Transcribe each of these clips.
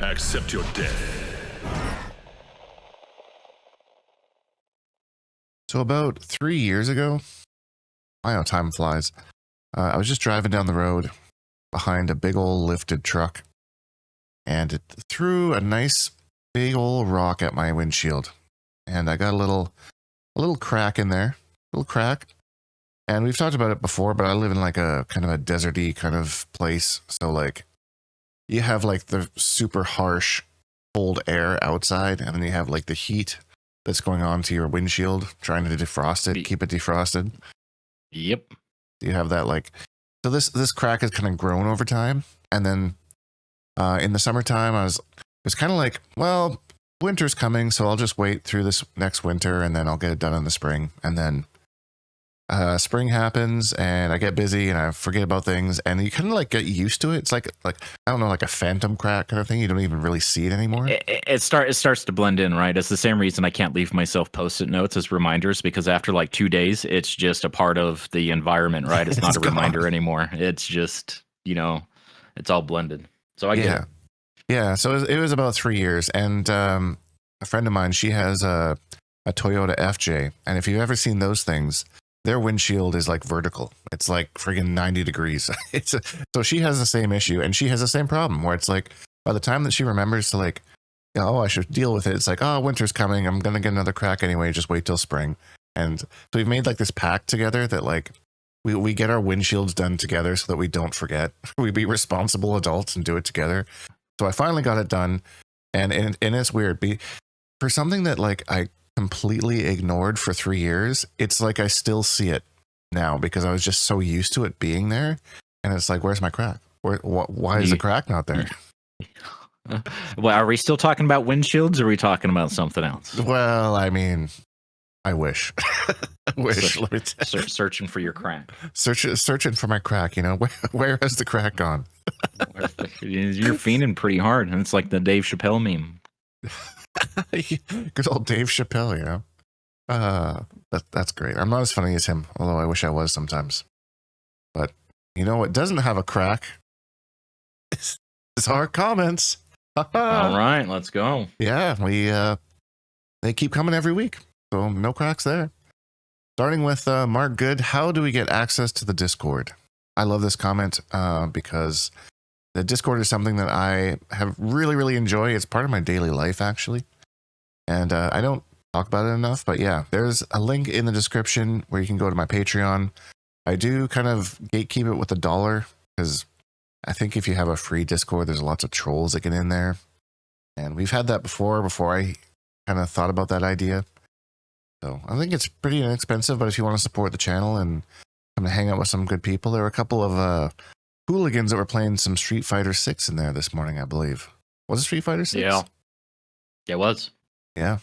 Accept your death. So about 3 years ago, I know time flies. I was just driving down the road behind a big old lifted truck, and it threw a nice big old rock at my windshield, and I got a little crack in there, little crack. And we've talked about it before, but I live in like a kind of a deserty kind of place, so like you have like the super harsh cold air outside, and then you have like the heat that's going on to your windshield, trying to defrost it, keep it defrosted. Yep. You have that like, so this crack has kind of grown over time, and then in the summertime, it was kind of like, well, winter's coming, so I'll just wait through this next winter, and then I'll get it done in the spring, and then spring happens, and I get busy, and I forget about things, and you kind of like get used to it. It's like I don't know, like a phantom crack kind of thing. You don't even really see it anymore. It starts to blend in, right? It's the same reason I can't leave myself Post-it notes as reminders, because after like 2 days, it's just a part of the environment, right? It's not a reminder anymore. It's just, it's all blended. So I get it. Yeah. So it was about 3 years, and a friend of mine, she has a Toyota FJ, and if you've ever seen those things, their windshield is like vertical. It's like friggin' 90 degrees. So she has the same issue, and she has the same problem where it's like, by the time that she remembers to like, I should deal with it, it's like, oh, winter's coming, I'm going to get another crack anyway, just wait till spring. And so we've made like this pact together that like, we get our windshields done together so that we don't forget. We be responsible adults and do it together. So I finally got it done. And it's weird. For something that like I completely ignored for 3 years, it's like I still see it now because I was just so used to it being there. And it's like, where's my crack? Why is the crack not there? Well, are we still talking about windshields, or are we talking about something else? Well, I mean, I wish. I wish. Searching for your crack. Searching for my crack, where has the crack gone? You're fiending pretty hard, and it's like the Dave Chappelle meme. Good old Dave Chappelle, that's great. I'm not as funny as him, although I wish I was sometimes. But you know what doesn't have a crack? It's our comments. All right, let's go. Yeah, they keep coming every week, so no cracks there. Starting with Mark Good, how do we get access to the Discord? I love this comment because the Discord is something that I have really, really enjoyed. It's part of my daily life, actually. And I don't talk about it enough, but yeah, there's a link in the description where you can go to my Patreon. I do kind of gatekeep it with $1 because I think if you have a free Discord, there's lots of trolls that get in there. And we've had that before I kind of thought about that idea. So I think it's pretty inexpensive, but if you want to support the channel and come to hang out with some good people, there were a couple of hooligans that were playing some Street Fighter 6 in there this morning, I believe. Was it Street Fighter 6? Yeah, it was. Yeah.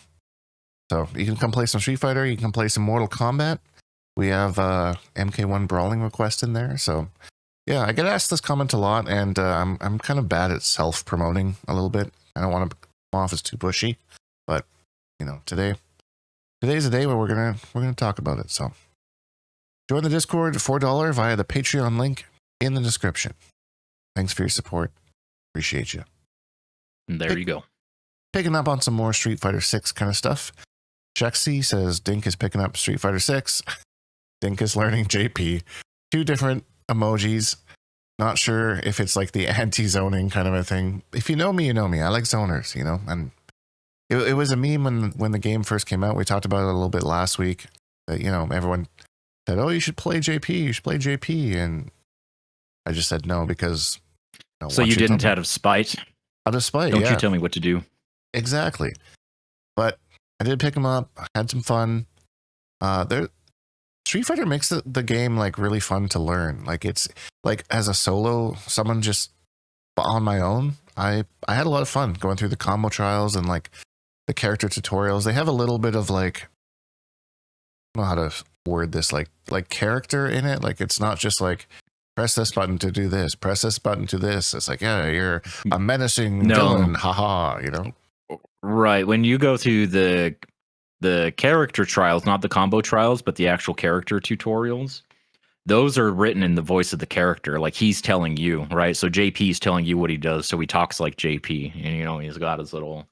So you can come play some Street Fighter. You can play some Mortal Kombat. We have MK1 brawling request in there. So yeah, I get asked this comment a lot, and I'm kind of bad at self-promoting a little bit. I don't want to come off as too pushy, but today's a day where we're gonna talk about it. So join the Discord $4 via the Patreon link in the description. Thanks for your support. Appreciate you. And there you go. Picking up on some more Street Fighter 6 kind of stuff. Shexy says Dink is picking up Street Fighter 6. Dink is learning JP. 2 different emojis. Not sure if it's like the anti-zoning kind of a thing. If you know me, you know me. I like zoners, and it was a meme when the game first came out. We talked about it a little bit last week. That, everyone said, oh, you should play JP. You should play JP. And I just said no because... So you didn't out of spite? Out of spite, Don't you tell me what to do. Exactly. But I did pick them up. Had some fun. Street Fighter makes the game like really fun to learn. Like it's like as a solo, someone just on my own, I had a lot of fun going through the combo trials and like the character tutorials. They have a little bit of like, I don't know how to word this, like character in it. Like it's not just like press this button to do this, press this button to this. It's like, yeah, you're a menacing villain, haha, Right. When you go through the character trials, not the combo trials, but the actual character tutorials, those are written in the voice of the character. Like he's telling you, right? So JP is telling you what he does. So he talks like JP, and you know he's got his little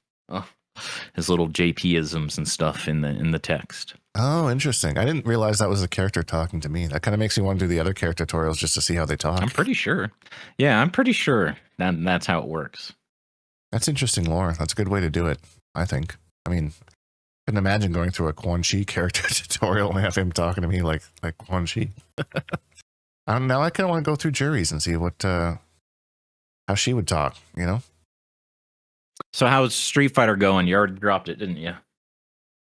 JP-isms and stuff in the text. Oh, interesting. I didn't realize that was a character talking to me. That kind of makes me want to do the other character tutorials just to see how they talk. I'm pretty sure. Yeah, I'm pretty sure that's how it works. That's interesting lore. That's a good way to do it, I think. I mean, I can imagine going through a Quan Chi character tutorial and have him talking to me like Quan Chi. Now I kind of want to go through juries and see what how she would talk, you know? So how's Street Fighter going? You already dropped it, didn't you?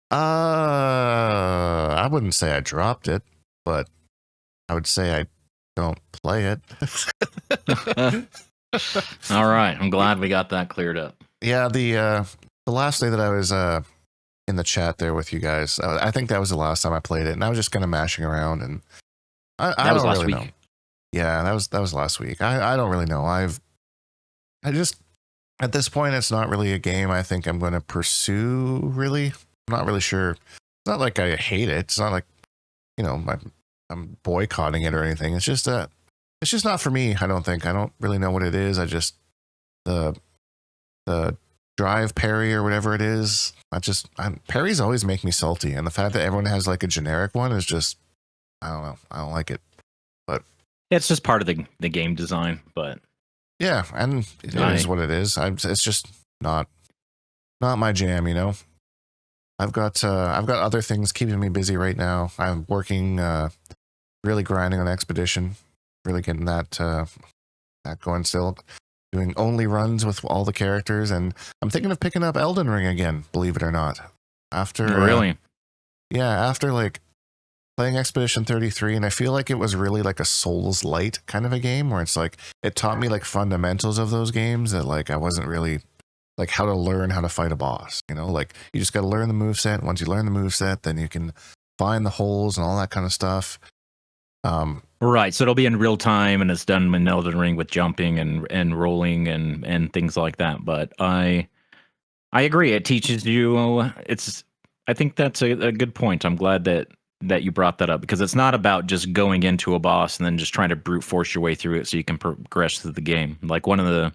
I wouldn't say I dropped it, but I would say I don't play it. All right, I'm glad we got that cleared up. Yeah, the last day that I was in the chat there with you guys, I think that was the last time I played it, and I was just kind of mashing around, and I don't really know. Yeah, that was last week. I don't really know. I just at this point, it's not really a game I think I'm going to pursue. Really, I'm not really sure. It's not like I hate it. It's not like, you know, I'm boycotting it or anything. It's just not for me. I don't think. I don't really know what it is. I just the drive parry or whatever it is. Parries always make me salty, and the fact that everyone has like a generic one is just, I don't know. I don't like it. But it's just part of the game design. But yeah, and it is what it is. It's just not my jam, you know. I've got other things keeping me busy right now. I'm working, really grinding on Expedition, really getting that going still. Doing only runs with all the characters, and I'm thinking of picking up Elden Ring again, believe it or not. After really, after like playing Expedition 33, and I feel like it was really like a Souls light kind of a game where it's like it taught me like fundamentals of those games that like I wasn't really like how to learn how to fight a boss, you know, like you just got to learn the moveset. Once you learn the moveset, then you can find the holes and all that kind of stuff. Right, so it'll be in real time, and it's done in Elden Ring with jumping and rolling and things like that. But I agree, it teaches you. I think that's a good point. I'm glad that you brought that up, because it's not about just going into a boss and then just trying to brute force your way through it so you can progress through the game. Like one of the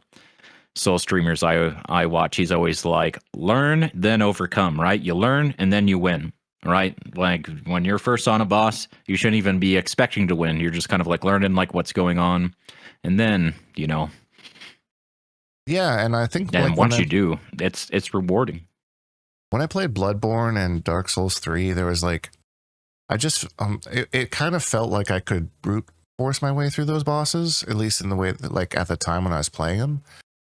Soul streamers I watch, he's always like, learn, then overcome, right? You learn, and then you win, right? Like, when you're first on a boss, you shouldn't even be expecting to win. You're just kind of like learning like what's going on, and then, you know. Yeah, and I think and like once you do, it's rewarding. When I played Bloodborne and Dark Souls 3, there was like, I just, it kind of felt like I could brute force my way through those bosses, at least in the way that, like, at the time when I was playing them.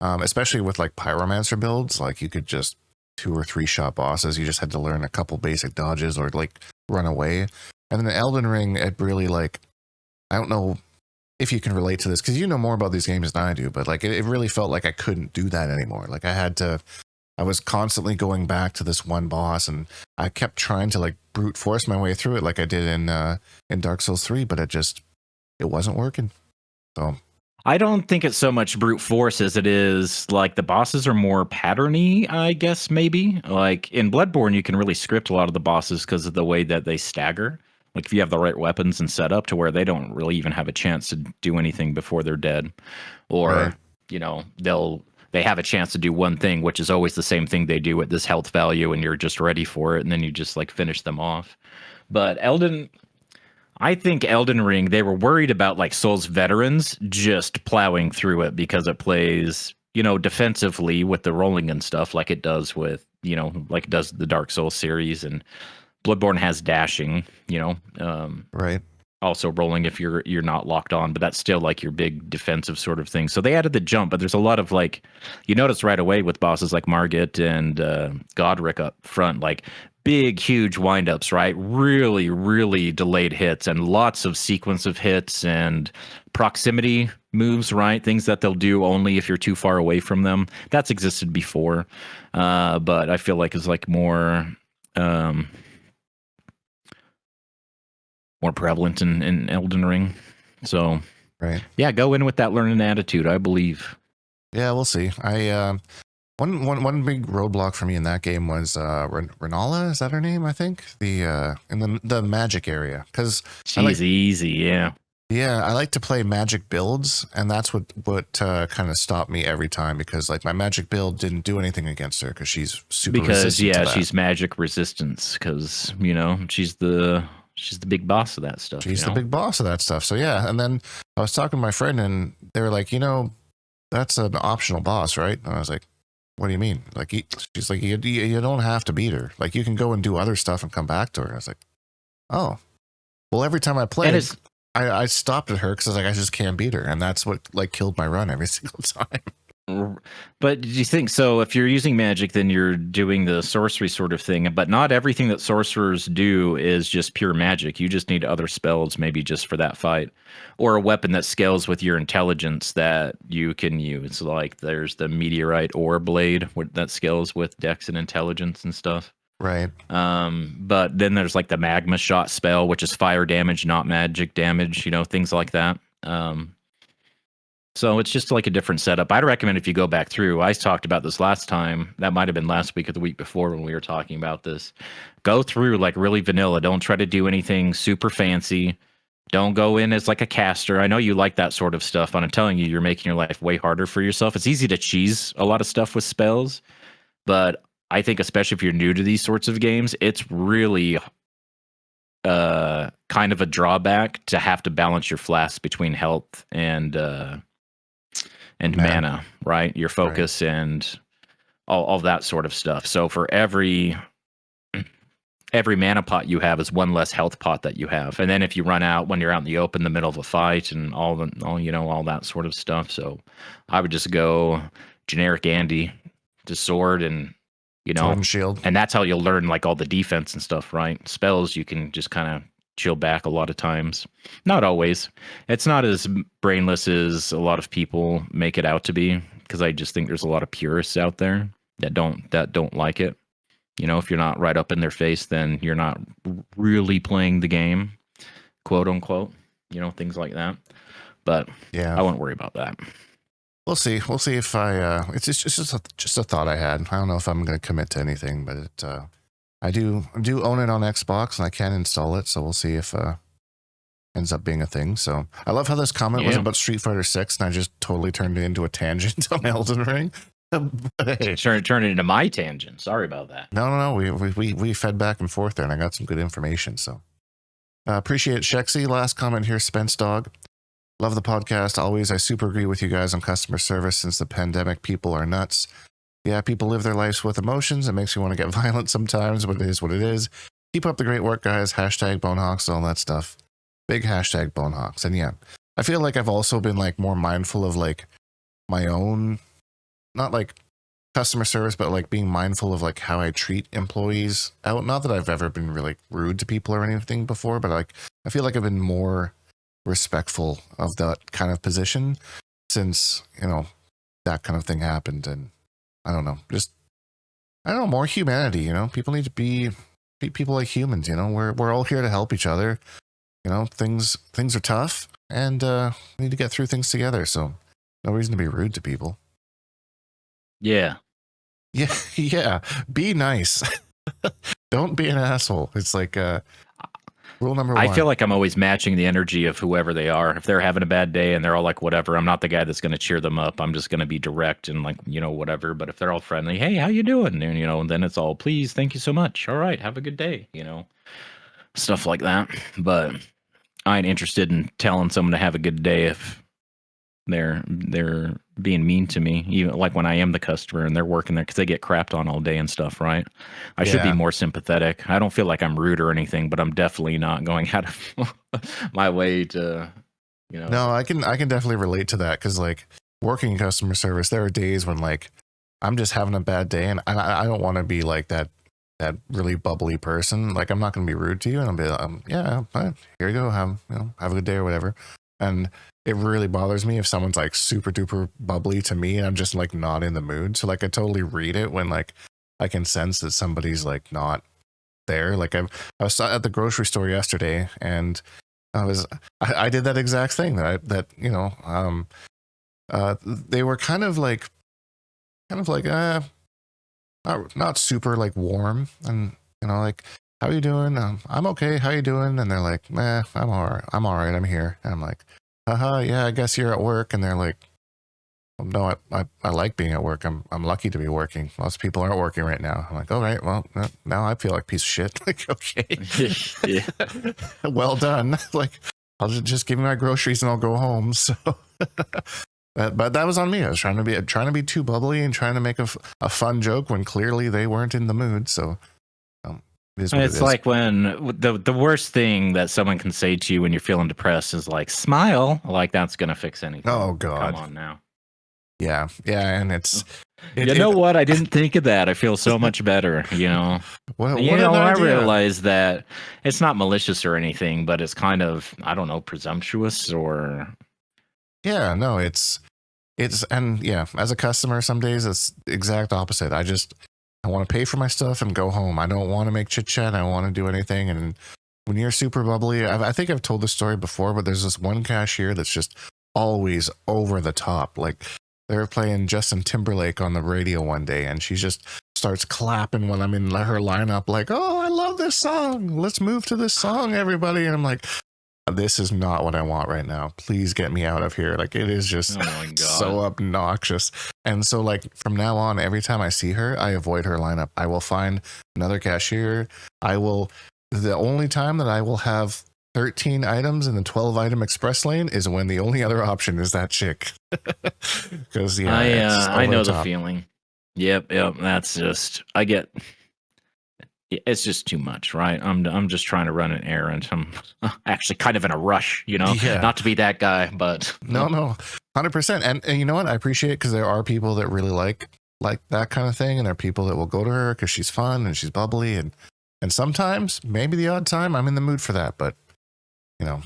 Especially with like Pyromancer builds, like you could just 2 or 3 shot bosses. You just had to learn a couple basic dodges or like run away. And then the Elden Ring, it really like, I don't know if you can relate to this because you know more about these games than I do, but like it really felt like I couldn't do that anymore. Like I was constantly going back to this one boss, and I kept trying to like brute force my way through it like I did in Dark Souls 3, but it wasn't working. So I don't think it's so much brute force as it is like the bosses are more patterny, I guess, maybe. Like in Bloodborne, you can really script a lot of the bosses because of the way that they stagger. Like if you have the right weapons and set up to where they don't really even have a chance to do anything before they're dead. Or, right. You know, they have a chance to do one thing, which is always the same thing they do at this health value, and you're just ready for it, and then you just like finish them off. But I think Elden Ring, they were worried about like Souls veterans just plowing through it because it plays, you know, defensively with the rolling and stuff like it does with, you know, like it does the Dark Souls series, and Bloodborne has dashing, you know, right. Also rolling if you're not locked on, but that's still like your big defensive sort of thing. So they added the jump, but there's a lot of like, you notice right away with bosses like Margit and Godric up front, like big, huge windups, right? Really, really delayed hits and lots of sequence of hits and proximity moves, right? Things that they'll do only if you're too far away from them. That's existed before, but I feel like it's like more prevalent in Elden Ring. So, right. Yeah, go in with that learning attitude, I believe. Yeah, we'll see. One big roadblock for me in that game was Renala, is that her name? I think in the magic area, because she's easy, yeah. Yeah, I like to play magic builds, and that's what kind of stopped me every time, because like my magic build didn't do anything against her because she's super Because resistant to that. she's magic resistance because she's the big boss of that stuff. She's the big boss of that stuff. So yeah, and then I was talking to my friend, and they were like, that's an optional boss, right? And I was like, what do you mean? Like, she's like, you don't have to beat her. Like, you can go and do other stuff and come back to her. I was like, oh, well, every time I played, I stopped at her because I was like, I just can't beat her, and that's what like killed my run every single time. But do you think so? If you're using magic, then you're doing the sorcery sort of thing. But not everything that sorcerers do is just pure magic. You just need other spells, maybe just for that fight, or a weapon that scales with your intelligence that you can use. Like there's the meteorite ore blade that scales with dex and intelligence and stuff. Right. But then there's like the magma shot spell, which is fire damage, not magic damage. Things like that. So it's just like a different setup. I'd recommend if you go back through, I talked about this last time. That might have been last week or the week before when we were talking about this. Go through like really vanilla. Don't try to do anything super fancy. Don't go in as like a caster. I know you like that sort of stuff, but I'm telling you, you're making your life way harder for yourself. It's easy to cheese a lot of stuff with spells, but I think especially if you're new to these sorts of games, it's really kind of a drawback to have to balance your flasks between health and mana, right? Your focus and all that sort of stuff. So for every mana pot you have is one less health pot that you have. And then if you run out when you're out in the open, in the middle of a fight and all that sort of stuff. So I would just go generic Andy to sword and sword and shield. And that's how you'll learn like all the defense and stuff, right? Spells you can just kind of chill back a lot of times. Not always. It's not as brainless as a lot of people make it out to be, because I just think there's a lot of purists out there that don't like it. If you're not right up in their face, then you're not really playing the game, quote unquote, things like that. But yeah, I wouldn't worry about that. We'll see. We'll see if I. It's just a thought I had. I don't know if I'm going to commit to anything, but I do own it on Xbox, and I can install it. So we'll see if ends up being a thing. So I love how this comment was about Street Fighter 6, and I just totally turned it into a tangent on Elden Ring. Hey. Turn it into my tangent. Sorry about that. No. We fed back and forth there, and I got some good information. So appreciate it, Shexy. Last comment here, Spence Dog. Love the podcast. Always, I super agree with you guys on customer service. Since the pandemic, people are nuts. Yeah, people live their lives with emotions. It makes me want to get violent sometimes, but it is what it is. Keep up the great work, guys. Hashtag Bonehawks, all that stuff. Big hashtag Bonehawks. And yeah, I feel like I've also been like more mindful of like my own, not like customer service, but like being mindful of like how I treat employees out. Not that I've ever been really rude to people or anything before, but like I feel like I've been more respectful of that kind of position since that kind of thing happened. And I don't know, more humanity. People need to be people like humans. We're all here to help each other. Things are tough, and we need to get through things together. So no reason to be rude to people. Yeah. Be nice. Don't be an asshole. It's like rule number one. I feel like I'm always matching the energy of whoever they are. If they're having a bad day and they're all like, whatever, I'm not the guy that's going to cheer them up. I'm just going to be direct and like, whatever. But if they're all friendly, hey, how you doing? And, and then it's all, please, thank you so much. All right, have a good day, stuff like that. But I ain't interested in telling someone to have a good day if they're being mean to me, even like when I am the customer and they're working there because they get crapped on all day and stuff, right? I should be more sympathetic. I don't feel like I'm rude or anything, but I'm definitely not going out of my way to, No, I can definitely relate to that, because like working in customer service, there are days when like I'm just having a bad day, and I don't want to be like that really bubbly person. Like I'm not going to be rude to you, and I'll be like, yeah, fine, here you go, have a good day or whatever. And it really bothers me if someone's like super duper bubbly to me and I'm just like not in the mood. So like I totally read it when like I can sense that somebody's like not there. Like I was at the grocery store yesterday, and I did that exact thing they were kind of like not super like warm, and like how you doing? I'm okay. How you doing? And they're like, I'm all right. I'm all right. I'm here. And I'm like, yeah, I guess you're at work. And they're like, well, no, I like being at work. I'm lucky to be working. Lots of people aren't working right now. I'm like, all right, well, now I feel like a piece of shit. Like, okay, Yeah. well done. Like, I'll just give me my groceries and I'll go home. So, but that was on me. I was trying to be too bubbly and trying to make a fun joke when clearly they weren't in the mood. So, it is what It's it is. like when the worst thing that someone can say to you when you're feeling depressed is like, smile. Like, that's going to fix anything. Oh, God. Come on now. Yeah, and it's. You know what? I didn't think of that. I feel so much better, What You an know, I idea. realize that it's not malicious or anything, but it's kind of, I don't know, presumptuous or... Yeah, no, and yeah, as a customer, some days it's the exact opposite. I want to pay for my stuff and go home. I don't want to make chit chat. I don't want to do anything. And when you're super bubbly, I think I've told this story before, but there's this one cashier that's just always over the top. Like, they were playing Justin Timberlake on the radio one day, and she just starts clapping when I'm in her lineup, like, oh, I love this song. Let's move to this song, everybody. And I'm like, this is not what I want right now. Please get me out of here. Like, it is just so obnoxious. And so, like, from now on, every time I see her, I avoid her lineup. I will find another cashier. The only time that I will have 13 items in the 12 item express lane is when the only other option is that chick. Because I know the feeling. Yep. That's just, it's just too much, right? I'm just trying to run an errand. I'm actually kind of in a rush, not to be that guy, but no, 100%. And you know what? I appreciate it because there are people that really like that kind of thing, and there are people that will go to her because she's fun and she's bubbly, and sometimes, maybe the odd time, I'm in the mood for that, but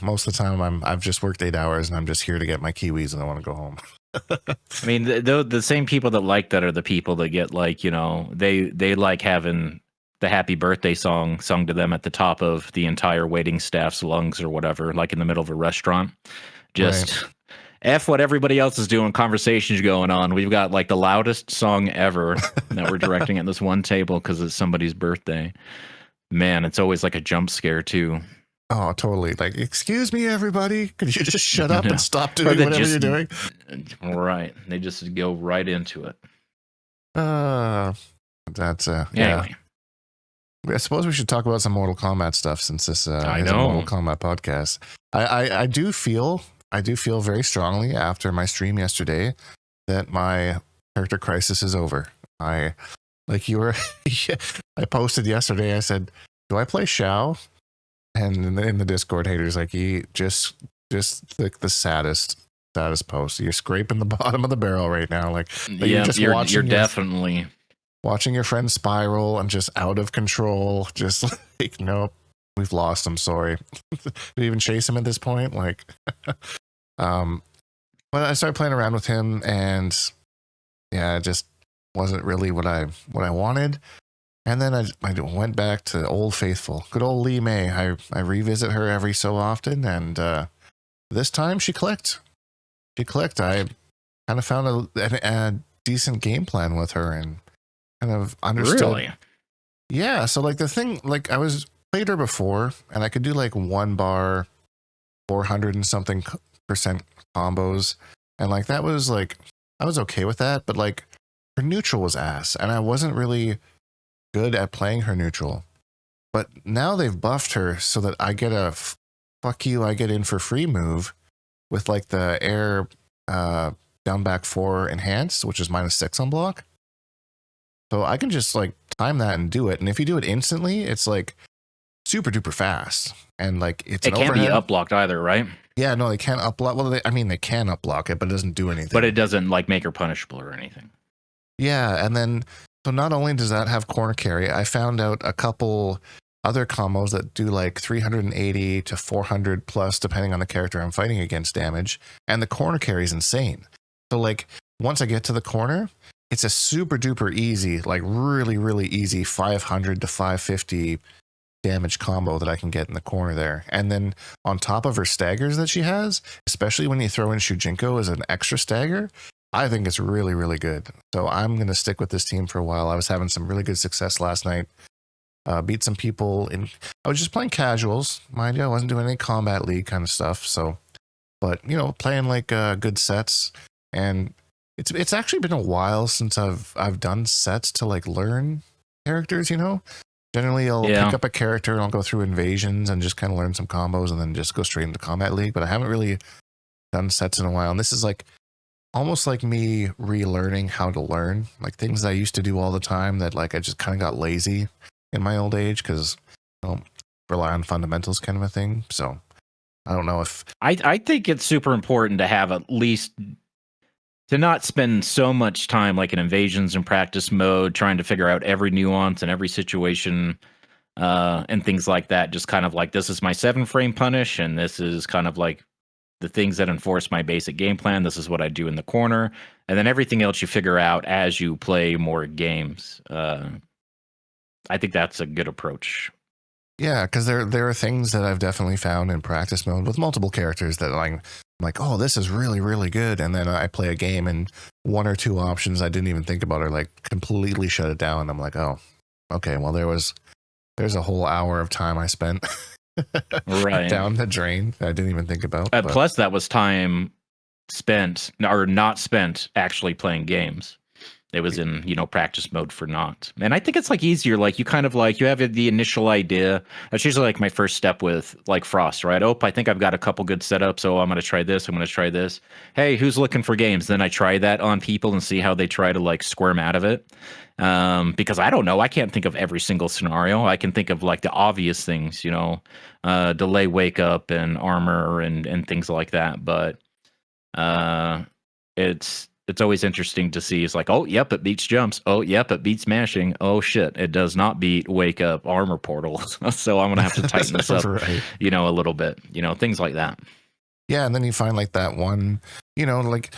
most of the time I've just worked 8 hours and I'm just here to get my kiwis and I want to go home. I mean, the same people that like that are the people that get like, they like having the happy birthday song sung to them at the top of the entire waiting staff's lungs or whatever, like in the middle of a restaurant. Just right. F what everybody else is doing, conversations going on. We've got like the loudest song ever that we're directing at this one table because it's somebody's birthday. Man, it's always like a jump scare too. Oh, totally. Like, excuse me, everybody. Could you just shut up and stop doing whatever you're doing? Right. They just go right into it. That's anyway. Yeah. I suppose we should talk about some Mortal Kombat stuff since this is a Mortal Kombat podcast. I do feel very strongly after my stream yesterday that my character crisis is over. I posted yesterday, I said, do I play Shao? And in the Discord, haters like, you just click the saddest post. You're scraping the bottom of the barrel right now. Like, you're definitely watching your friend spiral and just out of control. Just like, nope, we've lost. I'm sorry. Did we even chase him at this point? Like, but I started playing around with him, and yeah, it just wasn't really what I wanted. And then I went back to Old Faithful, good old Lee May. I revisit her every so often, and this time she clicked. I kind of found a decent game plan with her and kind of understood. Really? Yeah. So like the thing, like I played her before, and I could do like 1 bar, 400 and something % combos, and like that was like I was okay with that, but like her neutral was ass, and I wasn't really good at playing her neutral. But now they've buffed her so that I get a fuck you, I get in for free move with like the air down back 4 enhanced, which is -6 on block. So I can just like time that and do it. And if you do it instantly, it's like super duper fast. And like it can't be up blocked either, right? Yeah, no, they can't up block. Well, they can up block it, but it doesn't do anything. But it doesn't like make her punishable or anything. Yeah, and then so not only does that have corner carry, I found out a couple other combos that do like 380 to 400 plus, depending on the character I'm fighting against, damage. And the corner carry is insane. So like once I get to the corner, it's a super duper easy, like really, really easy 500 to 550 damage combo that I can get in the corner there. And then on top of her staggers that she has, especially when you throw in Shujinko as an extra stagger, I think it's really, really good. So I'm going to stick with this team for a while. I was having some really good success last night. beat some people in. I was just playing casuals, mind you. I wasn't doing any combat league kind of stuff. So, but you know, playing like good sets, and it's actually been a while since I've done sets to like learn characters. You know, generally I'll pick up a character and I'll go through invasions and just kind of learn some combos and then just go straight into combat league. But I haven't really done sets in a while, and this is like almost like me relearning how to learn, like things that I used to do all the time that like I just kind of got lazy in my old age because I don't rely on fundamentals kind of a thing. So I don't know if I think it's super important to have at least to not spend so much time like in invasions and practice mode trying to figure out every nuance and every situation and things like that. Just kind of like, this is my 7-frame punish, and this is kind of like the things that enforce my basic game plan. This is what I do in the corner, and then everything else you figure out as you play more games. I think that's a good approach. Yeah, because there are things that I've definitely found in practice mode with multiple characters that I'm like, oh, this is really, really good. And then I play a game and 1 or 2 options I didn't even think about are like completely shut it down. And I'm like, oh, okay, well, there's a whole hour of time I spent right down the drain that I didn't even think about. Plus, that was time spent or not spent actually playing games. It was in, practice mode for not. And I think it's like easier. Like you kind of like, you have the initial idea. That's usually like my first step with like Frost, right? Oh, I think I've got a couple good setups. So I'm going to try this. I'm going to try this. Hey, who's looking for games? Then I try that on people and see how they try to like squirm out of it. Because I don't know. I can't think of every single scenario. I can think of like the obvious things, delay wake up and armor and things like that. But it's always interesting to see. It's like, oh, yep, it beats jumps. Oh, yep, it beats mashing. Oh, shit, it does not beat wake up armor portal. So I'm going to have to tighten this up, right. A little bit, things like that. Yeah, and then you find like that one, like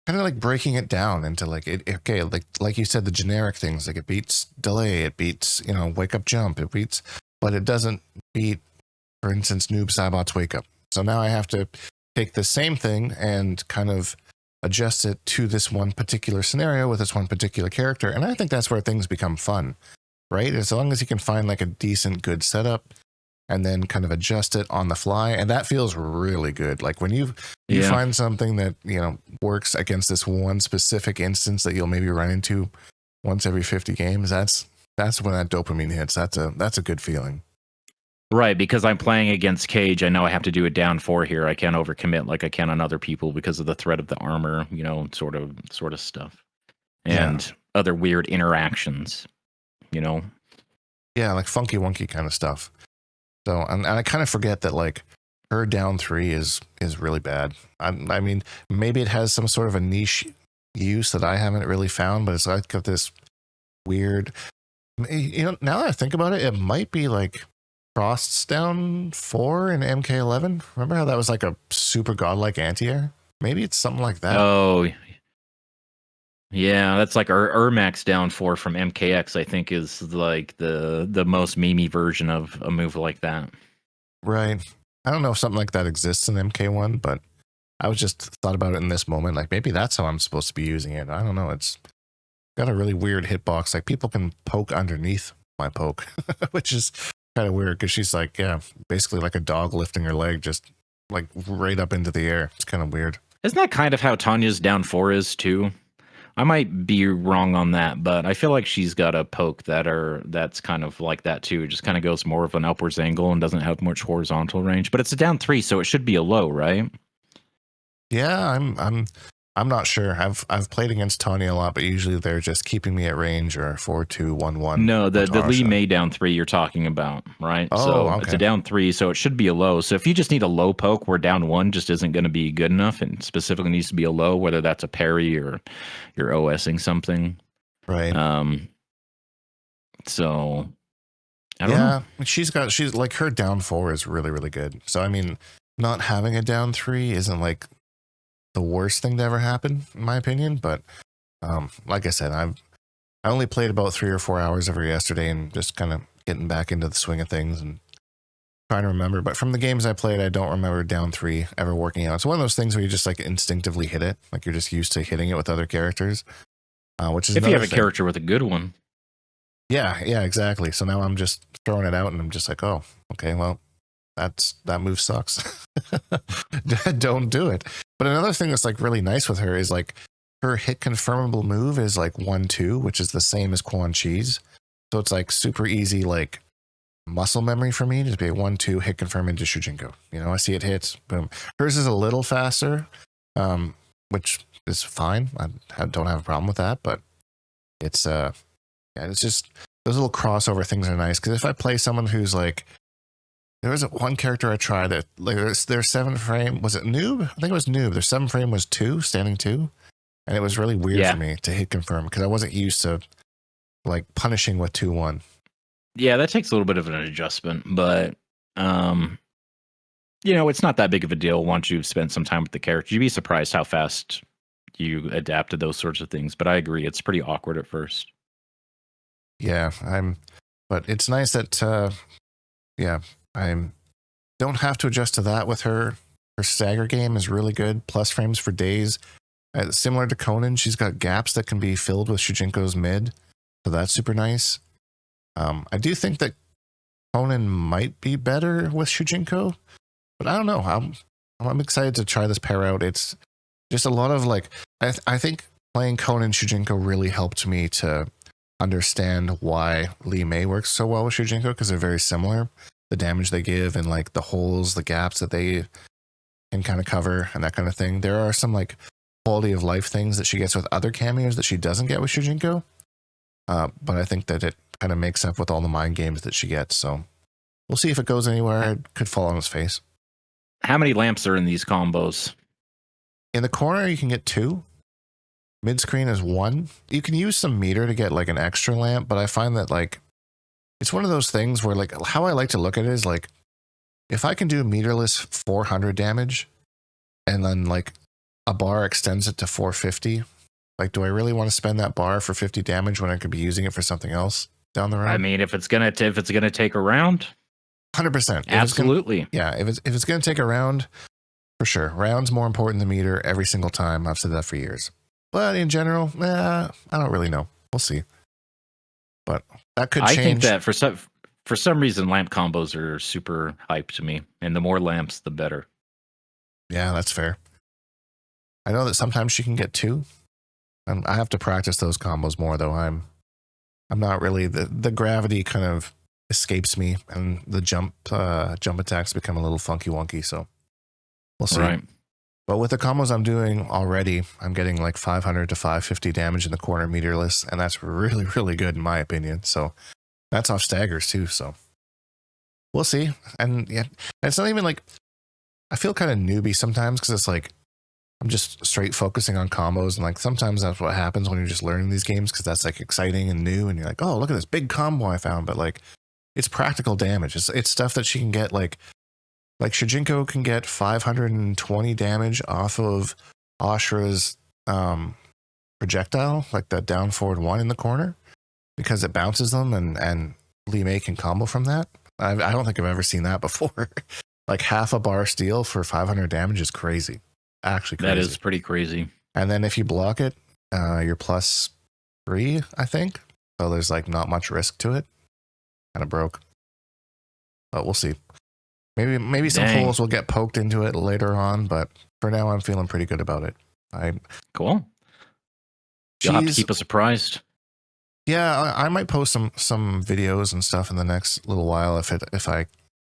kind of like breaking it down into like, okay, like you said, the generic things, like it beats delay, it beats, wake up jump, it beats, but it doesn't beat, for instance, Noob Saibot's wake up. So now I have to take the same thing and kind of adjust it to this one particular scenario with this one particular character. And I think that's where things become fun, right? As long as you can find like a decent, good setup and then kind of adjust it on the fly. And that feels really good. Like when you find something that, works against this one specific instance that you'll maybe run into once every 50 games, that's when that dopamine hits. That's a good feeling. Right, because I'm playing against Cage, I know I have to do a down 4 here. I can't overcommit like I can on other people because of the threat of the armor, sort of stuff, and other weird interactions, Yeah, like funky wonky kind of stuff. So, and I kind of forget that like her down 3 is really bad. I mean, maybe it has some sort of a niche use that I haven't really found, but it's like got this weird. Now that I think about it, it might be like Frost's down 4 in MK11. Remember how that was like a super godlike anti-air? Maybe it's something like that. Oh, yeah, that's like Ermac's down 4 from MKX, I think is like the most memey version of a move like that. Right. I don't know if something like that exists in MK1, but I was just thought about it in this moment. Like maybe that's how I'm supposed to be using it. I don't know. It's got a really weird hitbox. Like people can poke underneath my poke, which is kind of weird because she's like, basically like a dog lifting her leg just like right up into the air. It's kind of weird. Isn't that kind of how Tanya's down 4 is too? I might be wrong on that, but I feel like she's got a poke that's kind of like that too. It just kind of goes more of an upwards angle and doesn't have much horizontal range. But it's a down 3, so it should be a low, right? Yeah, I'm not sure. I've played against Tanya a lot, but usually they're just keeping me at range or 4-2-1-1. No, the Lee May down 3 you're talking about, right? Oh, so okay. It's a down 3, so it should be a low. So if you just need a low poke where down 1 just isn't going to be good enough and specifically needs to be a low, whether that's a parry or you're OSing something. Right. So I don't know. She's like her down 4 is really, really good. So I mean, not having a down 3 isn't like the worst thing to ever happen, in my opinion. But like I said, I only played about 3 or 4 hours over yesterday and just kind of getting back into the swing of things and trying to remember. But from the games I played, I don't remember down 3 ever working out. It's one of those things where you just like instinctively hit it, like you're just used to hitting it with other characters. Which is if you have a thing. character with a good one. Yeah, exactly. So now I'm just throwing it out, and I'm just like, oh, okay, well, that move sucks. Don't do it. But another thing that's like really nice with her is like her hit confirmable move is like 1-2, which is the same as Quan Chi's. So it's like super easy, like muscle memory for me to be a 1-2 hit confirm into Shujinko. You know, I see it hits, boom. Hers is a little faster, which is fine. I don't have a problem with that, but it's yeah, it's just those little crossover things are nice. Because if I play someone who's like, there was one character I tried that like their 7 frame, was it noob? I think it was noob. Their 7 frame was 2, standing 2, and it was really weird for me to hit confirm because I wasn't used to like punishing with 2-1. Yeah, that takes a little bit of an adjustment, but you know, it's not that big of a deal once you've spent some time with the character. You'd be surprised how fast you adapt to those sorts of things. But I agree, it's pretty awkward at first. Yeah, but it's nice that yeah, I don't have to adjust to that with her. Her stagger game is really good. Plus frames for days. Similar to Conan, she's got gaps that can be filled with Shujinko's mid. So that's super nice. I do think that Conan might be better with Shujinko, but I don't know. I'm excited to try this pair out. It's just a lot of like, I think playing Conan Shujinko really helped me to understand why Lee Mei works so well with Shujinko, because they're very similar. The damage they give and like the holes, the gaps that they can kind of cover and that kind of thing. There are some like quality of life things that she gets with other cameos that she doesn't get with Shujinko. But I think that it kind of makes up with all the mind games that she gets. So we'll see if it goes anywhere. It could fall on his face. How many lamps are in these combos? In the corner, you can get 2. Mid screen is 1. You can use some meter to get like an extra lamp, but I find that like it's one of those things where like how I like to look at it is like if I can do meterless 400 damage and then like a bar extends it to 450, like do I really want to spend that bar for 50 damage when I could be using it for something else down the road? I mean, if it's gonna take a round, 100%. Absolutely. If it's gonna take a round, for sure. Round's more important than meter every single time. I've said that for years. But in general, I don't really know. We'll see. But that could change. I think that for some reason, lamp combos are super hype to me, and the more lamps, the better. Yeah, that's fair. I know that sometimes she can get 2. I have to practice those combos more, though. I'm not really the gravity kind of escapes me, and the jump attacks become a little funky wonky. So we'll see. Right. But with the combos I'm doing already, I'm getting like 500 to 550 damage in the corner meterless, and that's really, really good in my opinion. So that's off staggers too. So we'll see. And yeah, it's not even like I feel kind of newbie sometimes because it's like I'm just straight focusing on combos, and like sometimes that's what happens when you're just learning these games because that's like exciting and new, and you're like, oh, look at this big combo I found. But like it's practical damage. It's stuff that she can get like Shujinko can get 520 damage off of Ashra's projectile, like the down forward 1 in the corner, because it bounces them, and Lee Mei can combo from that. I don't think I've ever seen that before. Like half a bar steal for 500 damage is crazy. Actually crazy. That is pretty crazy. And then if you block it, you're +3, I think. So there's like not much risk to it. Kind of broke. But we'll see. Maybe some holes will get poked into it later on, but for now I'm feeling pretty good about it. Cool. You'll have to keep us surprised. Yeah, I might post some videos and stuff in the next little while if I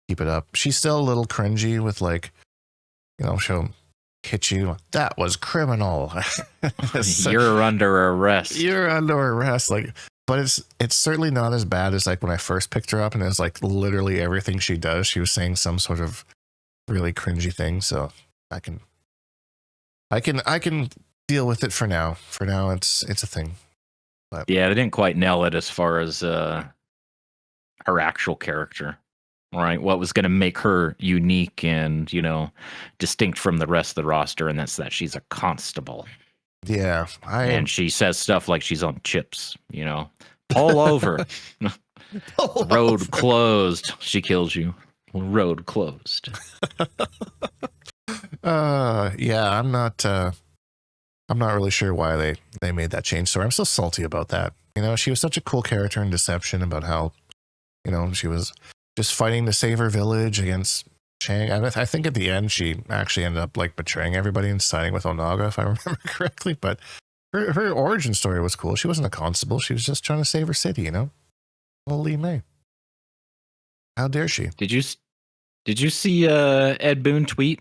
keep it up. She's still a little cringy with like, you know, she'll hit you. That was criminal. So, you're under arrest. You're under arrest. Like, but it's certainly not as bad as like when I first picked her up, and it's like literally everything she does, she was saying some sort of really cringy thing. So I can deal with it for now. For now, it's a thing. But yeah, they didn't quite nail it as far as her actual character, right? What was going to make her unique and, you know, distinct from the rest of the roster, and that's that she's a constable. Yeah, and she says stuff like she's on chips, you know, all over. Road closed. She kills you. Road closed. Yeah, I'm not. I'm not really sure why they made that change. So I'm still salty about that. You know, she was such a cool character in Deception about how, you know, she was just fighting to save her village against Chang. I think at the end she actually ended up like betraying everybody and siding with Onaga, if I remember correctly. But her origin story was cool. She wasn't a constable. She was just trying to save her city, you know? Well, Lee May. How dare she? Did you see Ed Boon tweet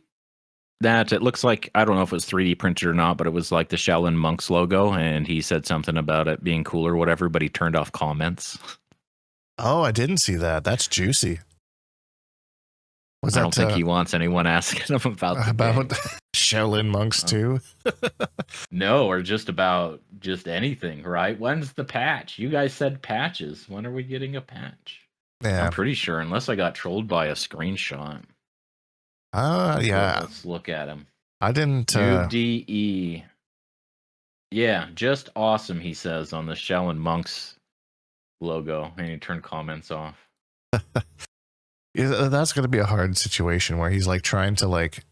that it looks like, I don't know if it was 3D printed or not, but it was like the Shaolin Monks logo, and he said something about it being cool or whatever, but he turned off comments. Oh, I didn't see that. That's juicy. I don't think he wants anyone asking him about Shaolin Monks too. No, or just about anything, right? When's the patch? You guys said patches. When are we getting a patch? Yeah, I'm pretty sure, unless I got trolled by a screenshot. Yeah. Let's look at him. I didn't. DE. Yeah, just awesome. He says on the Shaolin Monks logo, and he turned comments off. That's going to be a hard situation where he's like trying to like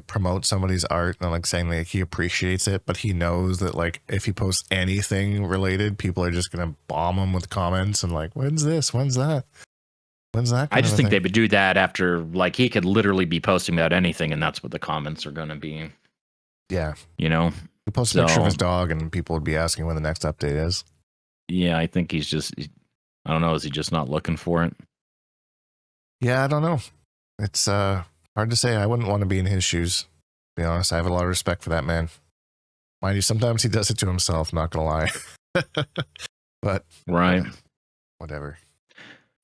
promote somebody's art and like saying like he appreciates it, but he knows that like if he posts anything related, people are just going to bomb him with comments and like, when's this? When's that? When's that? I just think they would do that after like he could literally be posting about anything, and that's what the comments are going to be. Yeah, you know, he posts a picture of his dog, and people would be asking when the next update is. Yeah, I think he's just. I don't know. Is he just not looking for it? Yeah, I don't know. It's hard to say. I wouldn't want to be in his shoes. To be honest, I have a lot of respect for that man. Mind you, sometimes he does it to himself. Not gonna lie. But right, whatever.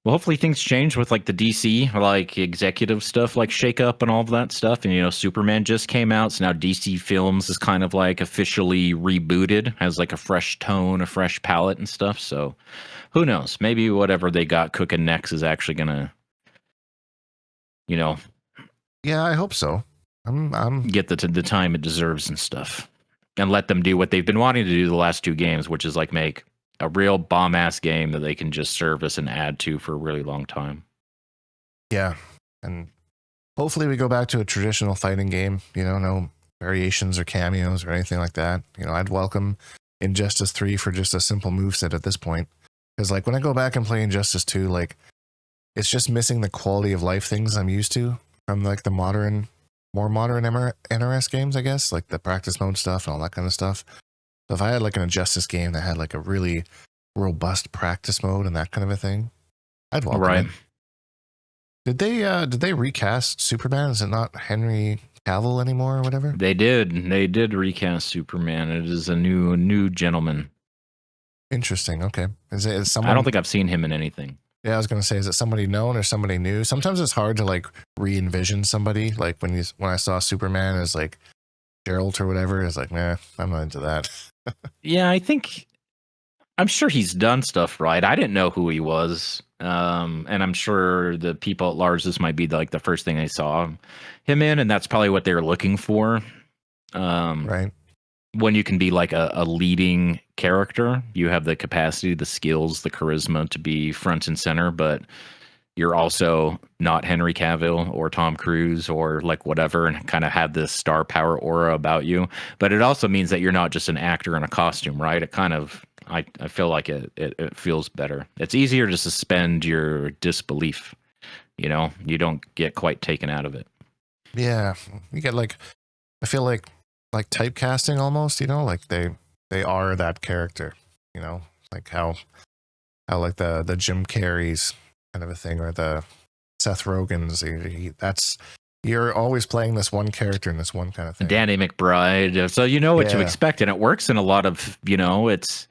Well, hopefully things change with like the DC, like executive stuff, like shake up and all of that stuff. And, you know, Superman just came out. So now DC Films is kind of like officially rebooted, has like a fresh tone, a fresh palette and stuff. So who knows? Maybe whatever they got cooking next is actually going to, you know. Yeah, I hope so. I'm get the time it deserves and stuff, and let them do what they've been wanting to do the last two games, which is like make a real bomb-ass game that they can just service and add to for a really long time. Yeah, and hopefully we go back to a traditional fighting game, you know, no variations or cameos or anything like that. You know, I'd welcome Injustice 3 for just a simple moveset at this point. Because, like, when I go back and play Injustice 2, like, it's just missing the quality of life things I'm used to from, like, the more modern NRS games, I guess, like the practice mode stuff and all that kind of stuff. So if I had like an Injustice game that had like a really robust practice mode and that kind of a thing, I'd welcome it. Did they recast Superman? Is it not Henry Cavill anymore or whatever? They did recast Superman. It is a new gentleman. Interesting. Okay. Is someone? I don't think I've seen him in anything. Yeah, I was gonna say, is it somebody known or somebody new? Sometimes it's hard to like re-envision somebody. Like when I saw Superman as like Geralt or whatever, it's like, nah, I'm not into that. Yeah, I'm sure he's done stuff right. I didn't know who he was. And I'm sure the people at large, this might be like the first thing they saw him in, and that's probably what they were looking for. Right. When you can be like a leading character, you have the capacity, the skills, the charisma to be front and center, but you're also not Henry Cavill or Tom Cruise or like whatever, and kind of have this star power aura about you. But it also means that you're not just an actor in a costume, right? It kind of, I feel like it feels better. It's easier to suspend your disbelief. You know, you don't get quite taken out of it. Yeah, you get like, I feel like typecasting almost. You know, like they are that character. You know, like how like the Jim Carrey's kind of a thing, or the Seth Rogen's. That's, you're always playing this one character in this one kind of thing. Danny McBride. So you know what to expect, and it works in a lot of, you know, it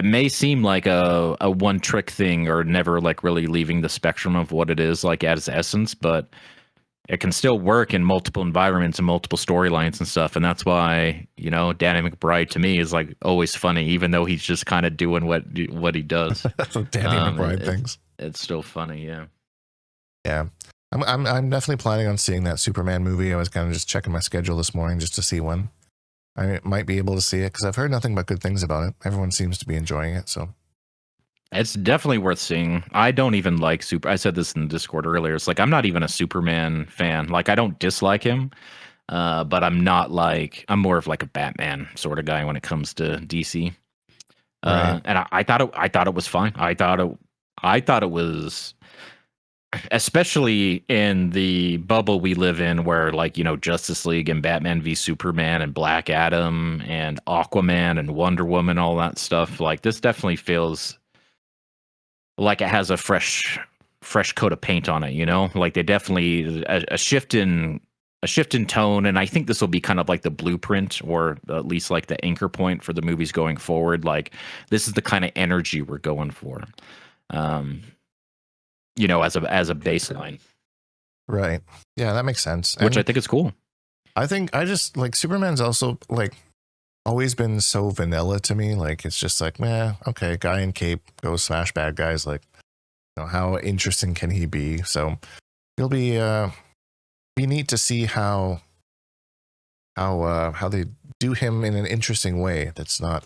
may seem like a one trick thing or never like really leaving the spectrum of what it is like as essence, but it can still work in multiple environments and multiple storylines and stuff. And that's why, you know, Danny McBride to me is like always funny, even though he's just kind of doing what he does. Danny McBride things. It's still funny. Yeah. Yeah. I'm definitely planning on seeing that Superman movie. I was kind of just checking my schedule this morning just to see when I might be able to see it, because I've heard nothing but good things about it. Everyone seems to be enjoying it. So it's definitely worth seeing. I don't even like I said this in the Discord earlier. It's like, I'm not even a Superman fan. Like, I don't dislike him. But I'm not like I'm more of like a Batman sort of guy when it comes to DC. Right. And I thought it was fine. I thought it was, especially in the bubble we live in, where like Justice League and Batman v Superman and Black Adam and Aquaman and Wonder Woman, all that stuff. Like this definitely feels like it has a fresh coat of paint on it. Like they definitely a shift in tone, and I think this will be kind of like the blueprint, or at least like the anchor point for the movies going forward. Like this is the kind of energy we're going for, um, as a baseline, Right. Yeah, that makes sense. which I And think is cool. I think I just like Superman's also like always been so vanilla to me. Like it's just like, meh, okay, guy in cape goes smash bad guys. Like, how interesting can he be? So it'll be neat to see how they do him in an interesting way. That's not,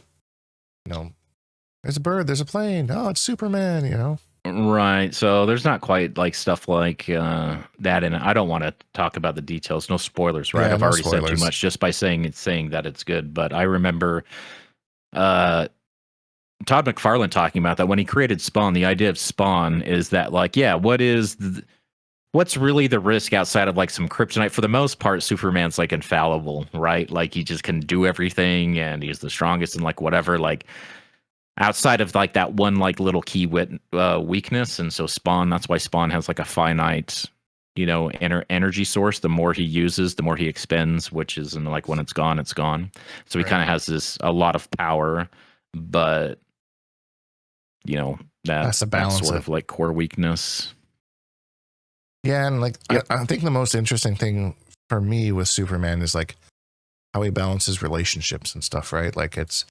there's a bird, there's a plane. Oh, it's Superman. Right. So there's not quite like stuff like that in it. I don't want to talk about the details. No spoilers, right? Yeah, I've no already said too spoilers. much just by saying that it's good. But I remember uh, Todd McFarlane talking about that when he created Spawn. The idea of Spawn is that like, yeah, what's really the risk outside of like some kryptonite? For the most part, Superman's like infallible, right? Like he just can do everything and he's the strongest and like whatever. Like outside of like that one like little key weakness, and so Spawn, that's why Spawn has like a finite energy source. The more he uses, the more he expends, which is, and like when it's gone, it's gone. So he Right. kind of has a lot of power, but Has to that balance sort it. of like core weakness. Yeah, and like Yep. I think the most interesting thing for me with Superman is like how he balances relationships and stuff, right? Like it's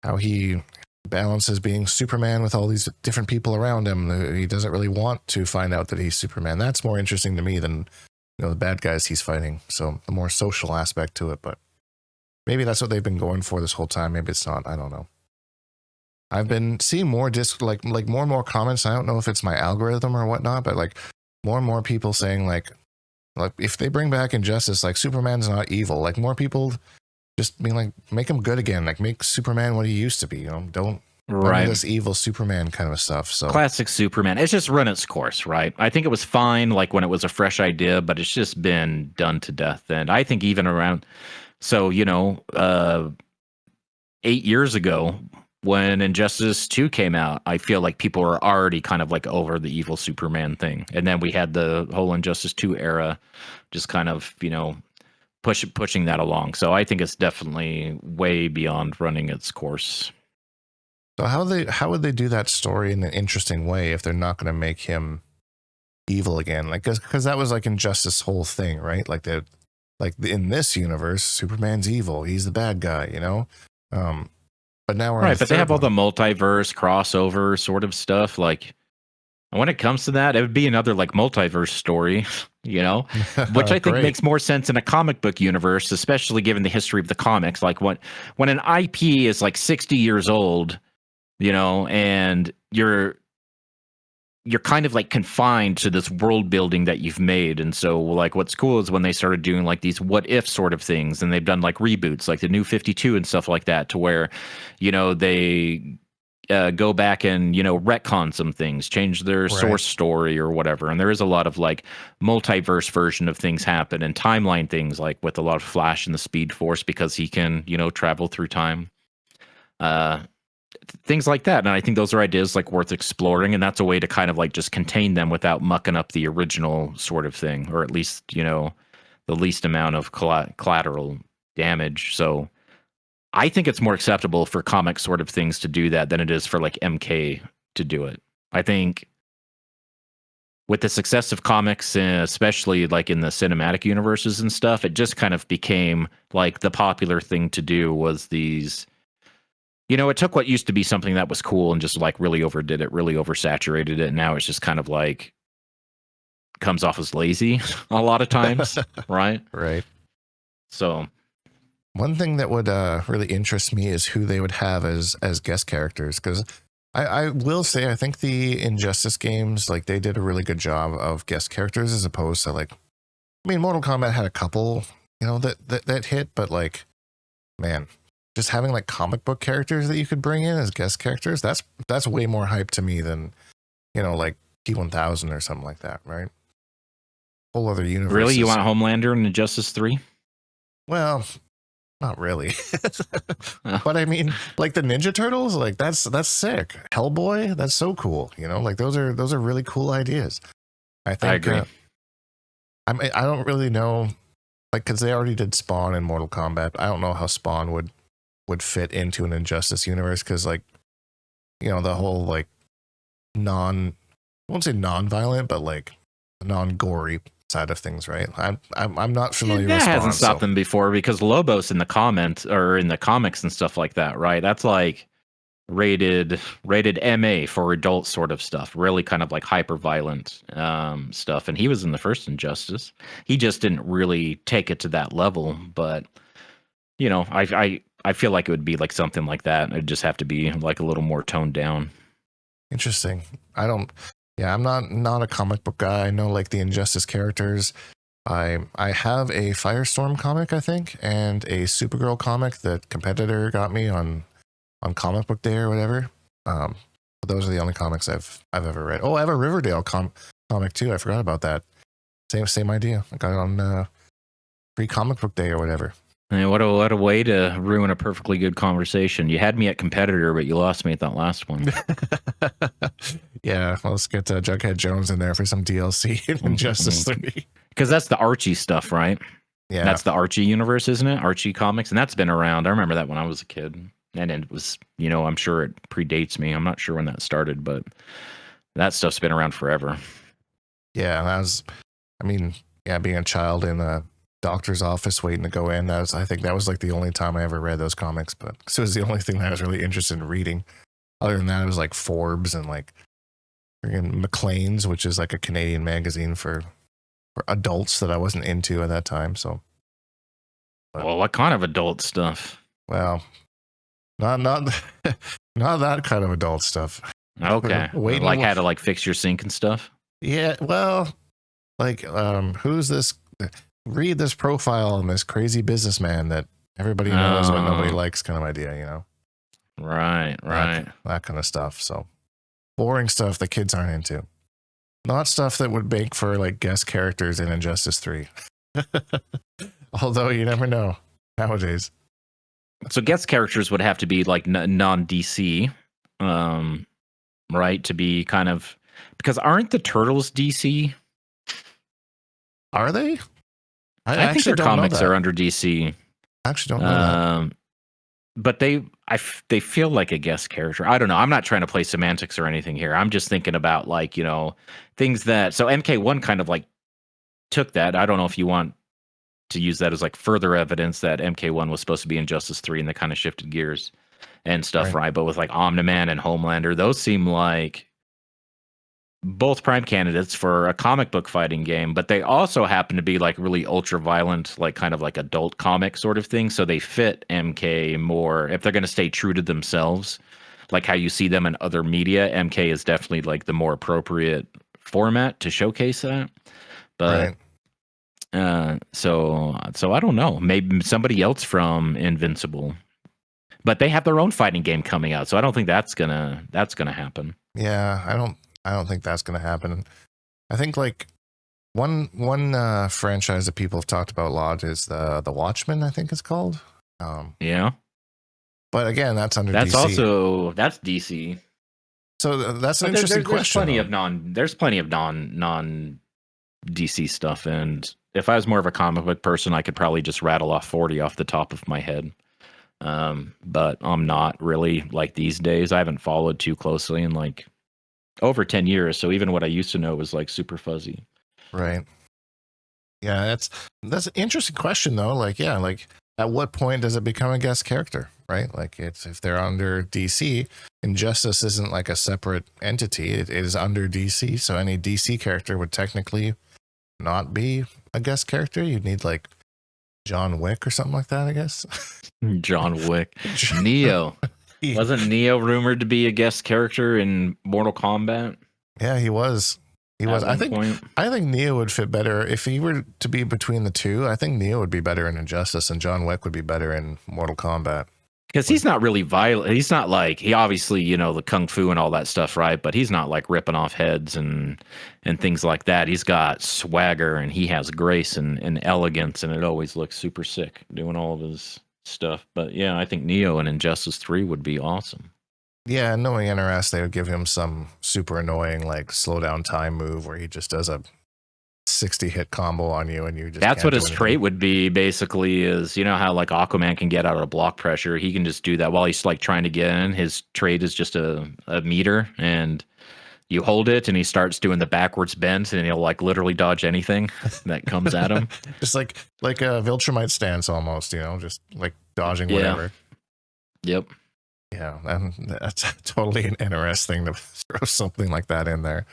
how he balances being Superman with all these different people around him. He doesn't really want to find out that he's Superman. That's more interesting to me than the bad guys he's fighting. So the more social aspect to it, but maybe that's what they've been going for this whole time. Maybe it's not. I don't know. I've been seeing more like more and more comments. I don't know if it's my algorithm or whatnot, but like more and more people saying like if they bring back Injustice, like Superman's not evil. Like more people just being like, make him good again. Like make Superman what he used to be. Don't Right. this evil Superman kind of stuff. So Classic Superman. It's just run its course, right? I think it was fine like when it was a fresh idea, but it's just been done to death. And I think even around, so 8 years ago when Injustice 2 came out, I feel like people were already kind of like over the evil Superman thing. And then we had the whole Injustice 2 era just kind of, pushing that along. So I think it's definitely way beyond running its course. So how would they do that story in an interesting way if they're not going to make him evil again? Like because that was like Injustice whole thing, right? Like in this universe, Superman's evil. He's the bad guy, But now we're Right, but they have all the multiverse crossover sort of stuff. Like when it comes to that, it would be another like multiverse story, which I think makes more sense in a comic book universe, especially given the history of the comics. Like when an IP is like 60 years old, and you're kind of like confined to this world building that you've made. And so like what's cool is when they started doing like these what if sort of things, and they've done like reboots like the New 52 and stuff like that, to where they go back and retcon some things, change their source story or whatever. And there is a lot of like multiverse version of things happen, and timeline things, like with a lot of Flash and the Speed Force, because he can travel through time, things like that. And I think those are ideas like worth exploring, and that's a way to kind of like just contain them without mucking up the original sort of thing, or at least the least amount of collateral damage. So I think it's more acceptable for comic sort of things to do that than it is for like MK to do it. I think with the success of comics, especially like in the cinematic universes and stuff, it just kind of became like the popular thing to do was these, it took what used to be something that was cool and just like really overdid it, really oversaturated it. And now it's just kind of like comes off as lazy a lot of times, right? Right. So one thing that would really interest me is who they would have as guest characters, because I will say I think the Injustice games, like they did a really good job of guest characters as opposed to like, I mean, Mortal Kombat had a couple, that hit. But like, man, just having like comic book characters that you could bring in as guest characters, that's way more hype to me than, like T-1000 or something like that, right? Whole other universe. Really, you want Homelander in Injustice 3? Well, not really. But I mean, like the Ninja Turtles, like that's sick. Hellboy, that's so cool. Like those are really cool ideas. I think. I agree. I don't really know, like, because they already did Spawn in Mortal Kombat. I don't know how Spawn would fit into an Injustice universe, because like, the whole like I won't say non-violent, but like non-gory side of things, right? I'm not familiar with Spawn. That hasn't stopped them before, because Lobos in the comments or in the comics and stuff like that, right? That's like rated MA for adult sort of stuff, really kind of like hyper violent stuff. And he was in the first Injustice. He just didn't really take it to that level, but I feel like it would be like something like that. It'd just have to be like a little more toned down. Interesting. I'm not a comic book guy. I know like the Injustice characters. I have a Firestorm comic, I think, and a Supergirl comic that Competitor got me on Comic Book Day or whatever. But those are the only comics I've ever read. Oh, I have a Riverdale comic too. I forgot about that. Same idea. I got it on free Comic Book Day or whatever. And what a way to ruin a perfectly good conversation. You had me at Competitor, but you lost me at that last one. Yeah, let's get Jughead Jones in there for some DLC in Injustice 3. Because that's the Archie stuff, right? Yeah. That's the Archie universe, isn't it? Archie comics. And that's been around. I remember that when I was a kid. And it was, I'm sure it predates me. I'm not sure when that started, but that stuff's been around forever. Yeah, being a child in a doctor's office waiting to go in, I think that was like the only time I ever read those comics, but it was the only thing that I was really interested in reading. Other than that, it was like Forbes and like Maclean's, which is like a Canadian magazine for adults that I wasn't into at that time. So, well, what kind of adult stuff? Well, not not that kind of adult stuff. Okay, like how to like fix your sink and stuff. Yeah, well, like who's this? Read this profile on this crazy businessman that everybody knows but nobody likes, kind of idea, Right. That kind of stuff. So boring stuff that kids aren't into. Not stuff that would make for like guest characters in Injustice 3. Although you never know nowadays. So guest characters would have to be like non-DC, right? To be kind of, because aren't the Turtles DC? Are they? I think their comics are under DC. I actually don't know that. But they feel like a guest character. I don't know. I'm not trying to play semantics or anything here. I'm just thinking about like, things that, so MK1 kind of like took that. I don't know if you want to use that as like further evidence that MK1 was supposed to be in Injustice 3 and they kind of shifted gears and stuff, right? But with like Omni-Man and Homelander, those seem like both prime candidates for a comic book fighting game, but they also happen to be like really ultra violent, like kind of like adult comic sort of thing. So they fit MK more if they're going to stay true to themselves, like how you see them in other media. MK is definitely like the more appropriate format to showcase that. But so I don't know, maybe somebody else from Invincible, but they have their own fighting game coming out. So I don't think that's gonna happen. Yeah, I don't think that's going to happen. I think like one franchise that people have talked about a lot is the Watchmen, I think it's called. Yeah. But again, that's under DC. That's DC. So that's an interesting question. There's plenty of non DC stuff, and if I was more of a comic book person, I could probably just rattle off 40 off the top of my head. But I'm not really, like, these days. I haven't followed too closely in like over 10 years, so even what I used to know was like super fuzzy. Right. Yeah, that's an interesting question though. Like, yeah, like at what point does it become a guest character, right? Like it's, if they're under DC, Injustice isn't like a separate entity. It is under DC, so any DC character would technically not be a guest character. You'd need like John Wick or something like that, I guess. John Wick. Neo. Wasn't Neo rumored to be a guest character in Mortal Kombat? Yeah, he was. He was. I think Neo would fit better if he were to be between the two. I think Neo would be better in Injustice, and John Wick would be better in Mortal Kombat. Because he's not really violent. He's not like, he obviously, the kung fu and all that stuff, right? But he's not like ripping off heads and things like that. He's got swagger and he has grace and elegance, and it always looks super sick doing all of his stuff. But yeah, I think Neo in Injustice 3 would be awesome. Yeah, knowing NRS, they would give him some super annoying like slow down time move where he just does a 60 hit combo on you and you just that's what his trait would be basically. Is how like Aquaman can get out of block pressure, he can just do that while he's like trying to get in. His trait is just a meter, and you hold it and he starts doing the backwards bend and he'll like literally dodge anything that comes at him. Just like a Viltrumite stance almost, just like dodging whatever. Yep. Yeah, and that's totally an NRS thing to throw something like that in there.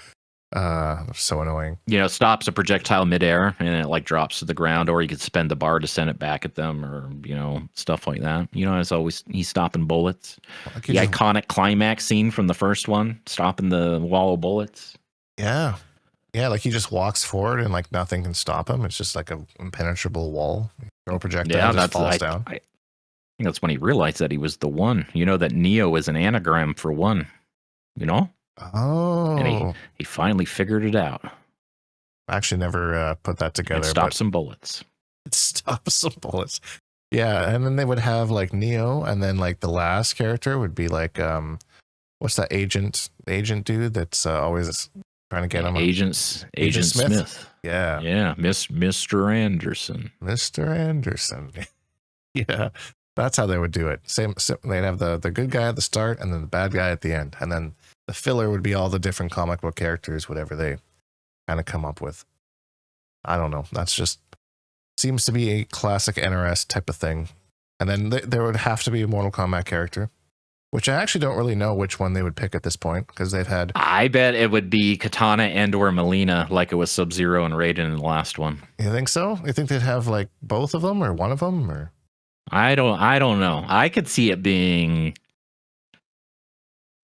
So annoying. Stops a projectile midair and it like drops to the ground, or you could spend the bar to send it back at them, or stuff like that. As always, he's stopping bullets. The iconic climax scene from the first one, stopping the wall of bullets. Yeah, like he just walks forward and like nothing can stop him. It's just like an impenetrable wall. Throw a projectile, just falls down. I think that's when he realized that he was the one. That Neo is an anagram for one. Oh, and he finally figured it out. I actually never put that together. Stop some bullets. It stops some bullets. Yeah, and then they would have like Neo, and then like the last character would be like what's that agent dude that's always trying to get him? Agent Smith. Yeah, Mr. Anderson. Mr. Anderson. Yeah. That's how they would do it. They'd have the good guy at the start and then the bad guy at the end. And then the filler would be all the different comic book characters, whatever they kind of come up with. I don't know. That's just seems to be a classic NRS type of thing. And then there would have to be a Mortal Kombat character, which I actually don't really know which one they would pick at this point, because they've had... I bet it would be Katana and or Melina, like it was Sub-Zero and Raiden in the last one. You think so? You think they'd have like both of them or one of them, or... I don't know. I could see it being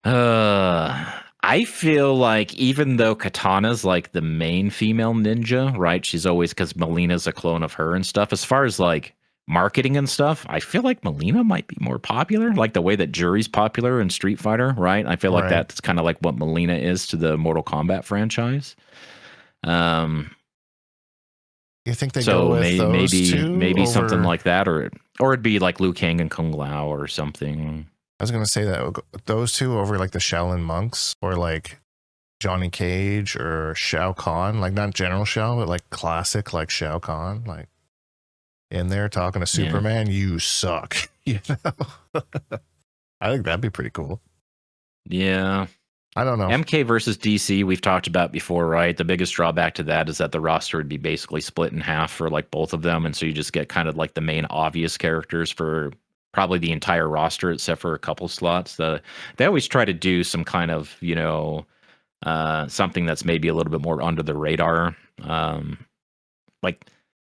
I feel like even though Katana's like the main female ninja, right? She's always, because Melina's a clone of her and stuff. As far as like marketing and stuff, I feel like Melina might be more popular, like the way that Juri's popular in Street Fighter, right? I feel like that's kind of like what Melina is to the Mortal Kombat franchise. You think they go with those two maybe over... something like that, or it'd be like Liu Kang and Kung Lao or something. I was gonna say that those two over like the Shaolin monks, or like Johnny Cage or Shao Kahn, like not General Shao, but like classic like Shao Kahn, like in there talking to Superman. You suck, I think that'd be pretty cool. Yeah. I don't know. MK versus DC, we've talked about before, right? The biggest drawback to that is that the roster would be basically split in half for like both of them. And so you just get kind of like the main obvious characters for probably the entire roster, except for a couple slots. They always try to do some kind of, something that's maybe a little bit more under the radar. Like,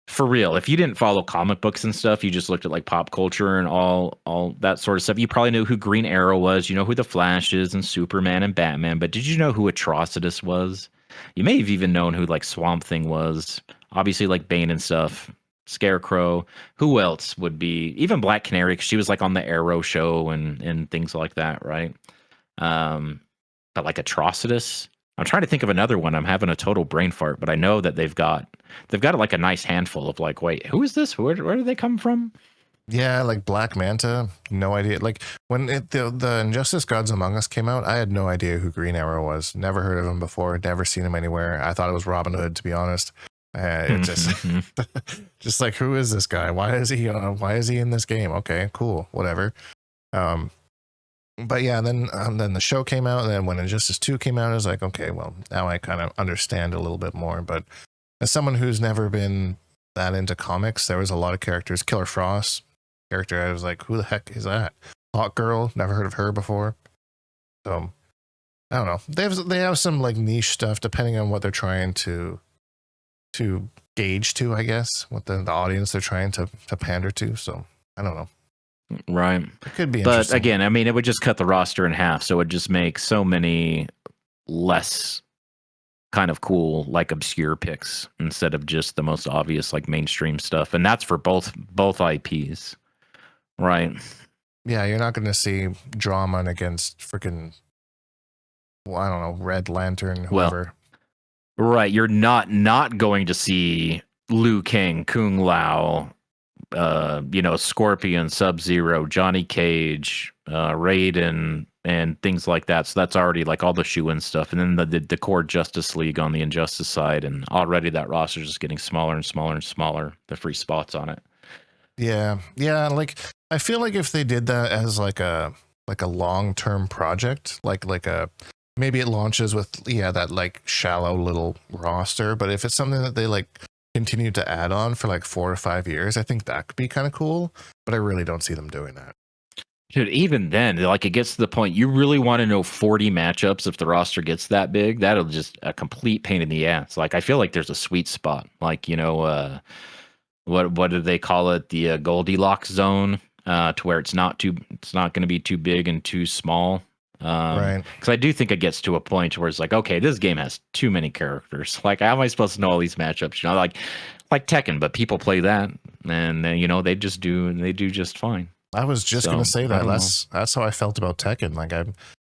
for real, if you didn't follow comic books and stuff, you just looked at like pop culture and all that sort of stuff, you probably knew who Green Arrow was, who the Flash is and Superman and Batman, but did you know who Atrocitus was? You may have even known who like Swamp Thing was, obviously like Bane and stuff, Scarecrow. Who else would be, even Black Canary, because she was like on the Arrow show and things like that, right? But like Atrocitus, I'm trying to think of another one. I'm having a total brain fart, but I know that they've got like a nice handful of like, wait, who is this? Where do they come from? Yeah, like Black Manta, no idea. Like when the Injustice Gods Among Us came out, I had no idea who Green Arrow was. Never heard of him before. Never seen him anywhere. I thought it was Robin Hood, to be honest. It just like, who is this guy? Why is he in this game? Okay, cool, whatever. But yeah, then the show came out, and then when Injustice 2 came out, I was like, okay, well, now I kind of understand a little bit more. But as someone who's never been that into comics, there was a lot of characters. Killer Frost character, I was like, who the heck is that? Hawk Girl, never heard of her before. So I don't know. They have some like niche stuff depending on what they're trying to gauge to, I guess, what the audience they're trying to pander to. So I don't know. Right. It could be, but again, I mean, it would just cut the roster in half, so it would just make so many less kind of cool, like obscure picks instead of just the most obvious, like mainstream stuff. And that's for both IPs, right? Yeah, you're not going to see Drawman against freaking, well, I don't know, Red Lantern, whoever. Right. You're not going to see Liu Kang, Kung Lao, Scorpion, Sub-Zero, Johnny Cage, Raiden, and things like that. So that's already like all the shoe-in stuff. And then the core Justice League on the Injustice side, and already that roster is just getting smaller and smaller and smaller, the free spots on it. Yeah. Like I feel like if they did that as like a long-term project, like a maybe it launches with that like shallow little roster, but if it's something that they like continue to add on for like 4 or 5 years, I think that could be kind of cool. But I really don't see them doing that. Dude, even then, like it gets to the point you really want to know 40 matchups if the roster gets that big. That'll just a complete pain in the ass. Like I feel like there's a sweet spot. Like what do they call it? The Goldilocks zone, to where it's not going to be too big and too small. Right. Because I do think it gets to a point where it's like, okay, this game has too many characters. Like, how am I supposed to know all these matchups? Like Tekken, but people play that, and they do just fine. I was just gonna say that. That's how I felt about Tekken. Like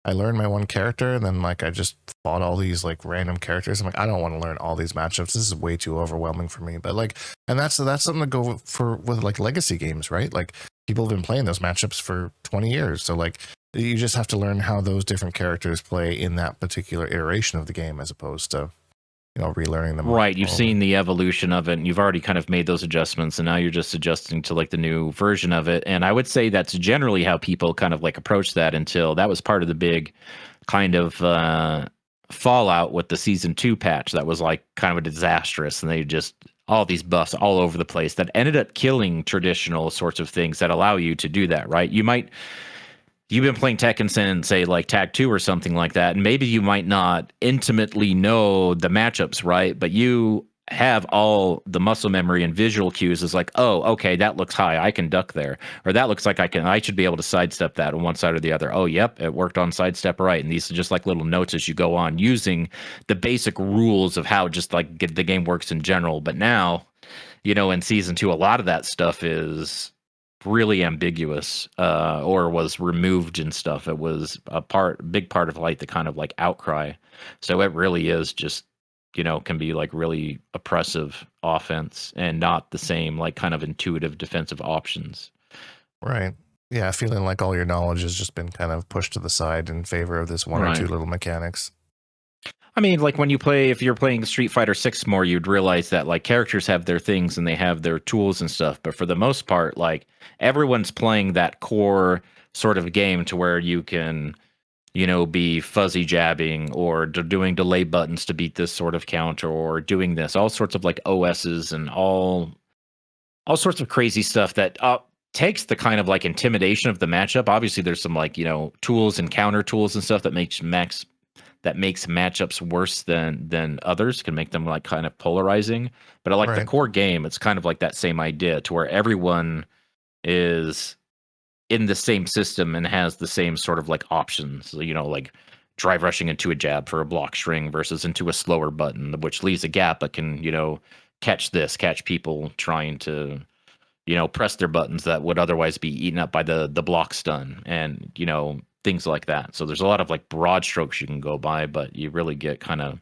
I learned my one character, and then like I just fought all these like random characters. I'm like, I don't want to learn all these matchups. This is way too overwhelming for me. But like, and that's something to go for with like legacy games, right? Like people have been playing those matchups for 20 years, so like you just have to learn how those different characters play in that particular iteration of the game, as opposed to relearning them. Right, you've seen the evolution of it, and you've already kind of made those adjustments, and now you're just adjusting to like the new version of it. And I would say that's generally how people kind of like approach that, until that was part of the big kind of fallout with the season 2 patch that was like kind of a disastrous, and they just all these buffs all over the place that ended up killing traditional sorts of things that allow you to do that, right? You've been playing Tekken since, say, like Tag 2 or something like that, and maybe you might not intimately know the matchups, right? But you have all the muscle memory and visual cues. Is like, oh, okay, that looks high, I can duck there, or that looks like I should be able to sidestep that on one side or the other. Oh, yep, it worked on sidestep right. And these are just like little notes as you go on, using the basic rules of how just like the game works in general. But now, in season 2, a lot of that stuff is really ambiguous, or was removed and stuff. It was a big part of like the kind of like outcry. So it really is just, can be like really oppressive offense and not the same like kind of intuitive defensive options. Right. Yeah, feeling like all your knowledge has just been kind of pushed to the side in favor of this one or two little mechanics. I mean, like if you're playing Street Fighter 6 more, you'd realize that like characters have their things and they have their tools and stuff. But for the most part, like everyone's playing that core sort of game to where you can, be fuzzy jabbing or doing delay buttons to beat this sort of counter, or doing this, all sorts of like OSs and all sorts of crazy stuff that takes the kind of like intimidation of the matchup. Obviously, there's some like, tools and counter tools and stuff that makes matchups worse than others, can make them like kind of polarizing. But I like the core game. It's kind of like that same idea, to where everyone is in the same system and has the same sort of like options, like drive rushing into a jab for a block string versus into a slower button, which leaves a gap but can, catch people trying to, press their buttons that would otherwise be eaten up by the block stun, and, things like that. So there's a lot of like broad strokes you can go by, but you really get kind of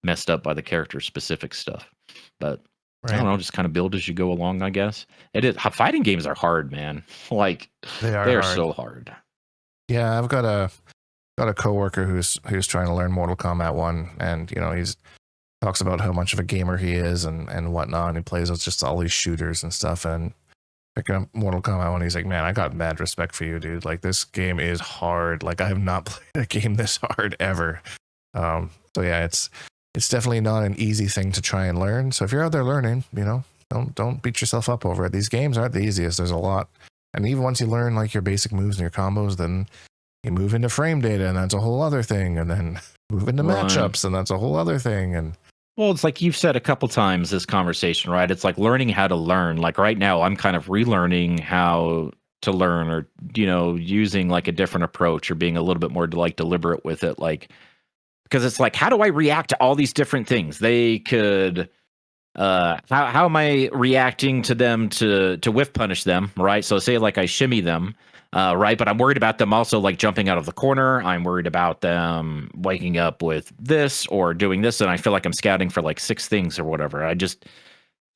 messed up by the character specific stuff. But I don't know, just kind of build as you go along, I guess. It is. Fighting games are hard, man. Like they're so hard. Yeah, I've got a coworker who's trying to learn Mortal Kombat 1, and he's talks about how much of a gamer he is and whatnot, and he plays with just all these shooters and stuff, and picking up Mortal Kombat 1, he's like, man, I got mad respect for you, dude. Like, this game is hard. Like, I have not played a game this hard ever. So yeah, it's definitely not an easy thing to try and learn. So if you're out there learning, don't beat yourself up over it. These games aren't the easiest. There's a lot. And even once you learn like your basic moves and your combos, then you move into frame data, and that's a whole other thing. And then move into matchups, and that's a whole other thing. And well, it's like you've said a couple times this conversation, right? It's like learning how to learn. Like right now, I'm kind of relearning how to learn, or, using like a different approach, or being a little bit more like deliberate with it. Like because it's like, how do I react to all these different things? They could, how am I reacting to them to whiff punish them, right? So say like I shimmy them, right? But I'm worried about them also like jumping out of the corner. I'm worried about them waking up with this or doing this, and I feel like I'm scouting for like 6 things or whatever.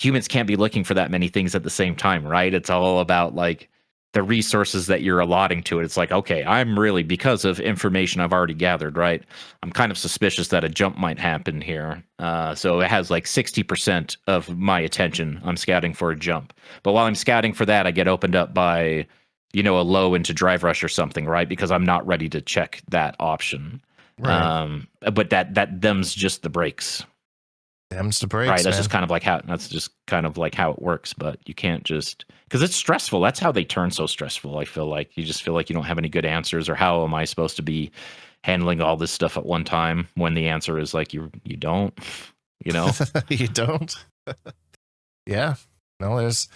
Humans can't be looking for that many things at the same time, right? It's all about like the resources that you're allotting to it. It's like, okay, I'm really, because of information I've already gathered, right? I'm kind of suspicious that a jump might happen here. So it has like 60% of my attention. I'm scouting for a jump. But while I'm scouting for that, I get opened up by, a low into drive rush or something, right? Because I'm not ready to check that option. Right. But that them's just the breaks. Them's the breaks, Right, that's man. just kind of like how it works, but you can't just, because it's stressful. That's how they turn so stressful. I feel like you just feel like you don't have any good answers, or how am I supposed to be handling all this stuff at one time when the answer is like you don't, You don't. Yeah. No, there's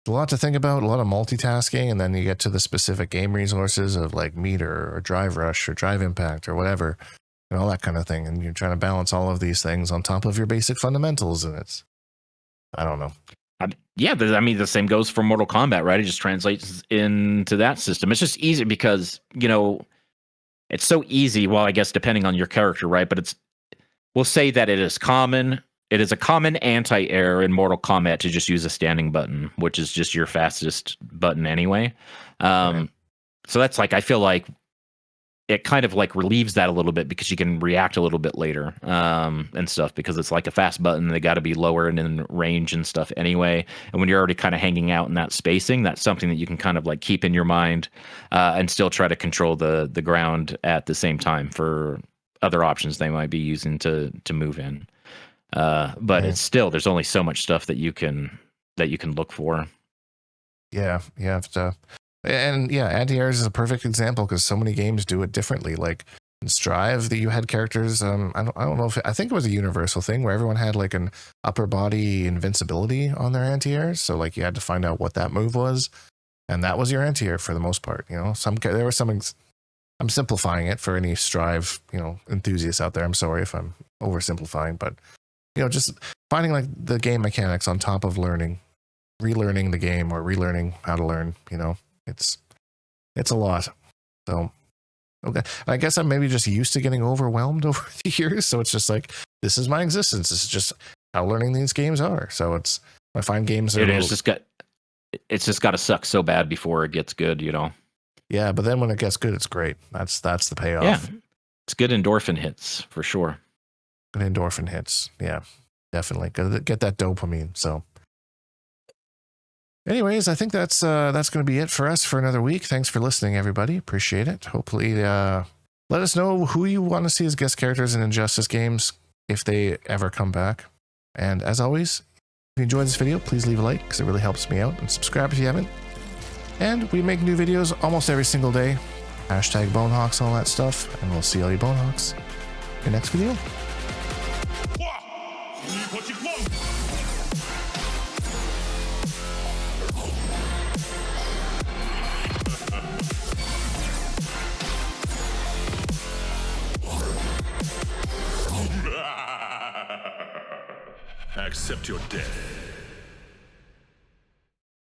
a lot to think about, a lot of multitasking, and then you get to the specific game resources of like meter or drive rush or drive impact or whatever, and all that kind of thing. And you're trying to balance all of these things on top of your basic fundamentals, and I don't know. Yeah, I mean, the same goes for Mortal Kombat, right? It just translates into that system. It's just easy because, it's so easy. Well, I guess depending on your character, right? But we'll say that it is a common anti-error in Mortal Kombat to just use a standing button, which is just your fastest button anyway. Right. So that's like, I feel like it kind of like relieves that a little bit because you can react a little bit later and stuff, because it's like a fast button. They got to be lower and in range and stuff anyway. And when you're already kind of hanging out in that spacing, that's something that you can kind of like keep in your mind and still try to control the ground at the same time for other options they might be using to move in. But Right. It's still, there's only so much stuff that you can look for. Yeah, you have to. And yeah, anti-airs is a perfect example because so many games do it differently. Like in Strive, that you had characters. I don't know if I think it was a universal thing where everyone had like an upper body invincibility on their anti-airs. So like you had to find out what that move was, and that was your anti-air for the most part. There were some. I'm simplifying it for any Strive enthusiasts out there. I'm sorry if I'm oversimplifying, but just finding like the game mechanics on top of relearning the game or relearning how to learn. It's a lot. So, okay. I guess I'm maybe just used to getting overwhelmed over the years. So it's just like, this is my existence. This is just how learning these games are. So I find games that It's just got to suck so bad before it gets good, Yeah, but then when it gets good, it's great. That's the payoff. Yeah, it's good endorphin hits for sure. Good endorphin hits. Yeah, definitely. Get that dopamine. So. Anyways, I think that's going to be it for us for another week. Thanks for listening, everybody. Appreciate it. Hopefully, let us know who you want to see as guest characters in Injustice games if they ever come back. And as always, if you enjoyed this video, please leave a like because it really helps me out, and subscribe if you haven't. And we make new videos almost every single day. Hashtag Bonehawks, all that stuff. And we'll see all you Bonehawks in the next video. Accept your death.